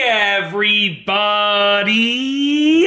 everybody,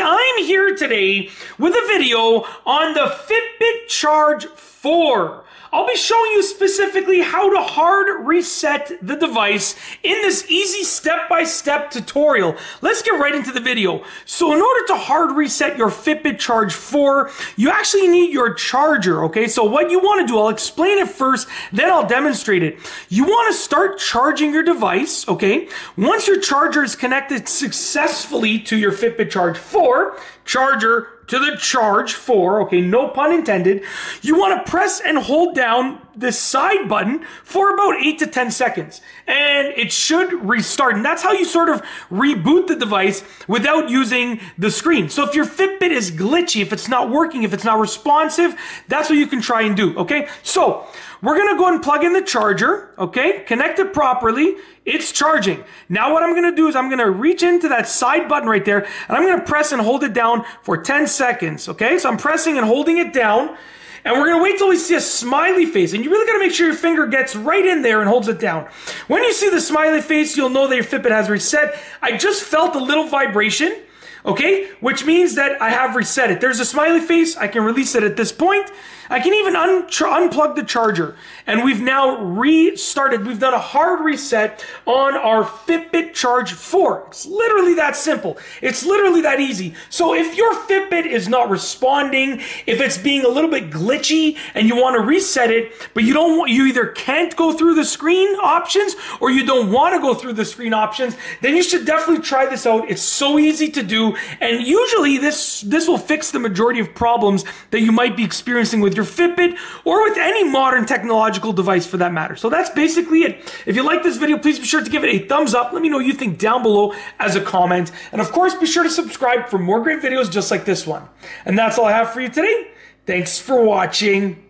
I'm here today with a video on the Fitbit Charge 4. I'll be showing you specifically how to hard reset the device in this easy step-by-step tutorial. Let's get right into the video. So in order to hard reset your Fitbit Charge 4, you actually need your charger, okay? So what you want to do, I'll explain it first, then I'll demonstrate it. You want to start charging your device, okay? Once your charger is connected successfully to your Fitbit Charge 4, charger to the Charge 4, okay, no pun intended, you want to press and hold down the side button for about 8 to 10 seconds. And it should restart. And that's how you sort of reboot the device without using the screen. So if your Fitbit is glitchy, if it's not working, if it's not responsive, that's what you can try and do, okay? So we're going to go and plug in the charger, okay? Connect it properly. It's charging. Now what I'm going to do is I'm going to reach into that side button right there, and I'm going to press and hold it down for 10 seconds, okay? So I'm pressing and holding it down, and we're going to wait till we see a smiley face. And you really got to make sure your finger gets right in there and holds it down. When you see the smiley face, you'll know that your Fitbit has reset. I just felt a little vibration, okay? Which means that I have reset it. There's a smiley face. I can release it at this point. I can even unplug the charger. And we've now restarted. We've done a hard reset on our Fitbit Charge 4. It's literally that simple. It's literally that easy. So if your Fitbit is not responding, if it's being a little bit glitchy and you want to reset it, but you either can't go through the screen options or you don't want to go through the screen options, then you should definitely try this out. It's so easy to do. And usually this will fix the majority of problems that you might be experiencing with your Fitbit or with any modern technological device for that matter. So that's basically it. If you like this video, please be sure to give it a thumbs up. Let me know what you think down below as a comment. And of course, be sure to subscribe for more great videos just like this one. And that's all I have for you today. Thanks for watching.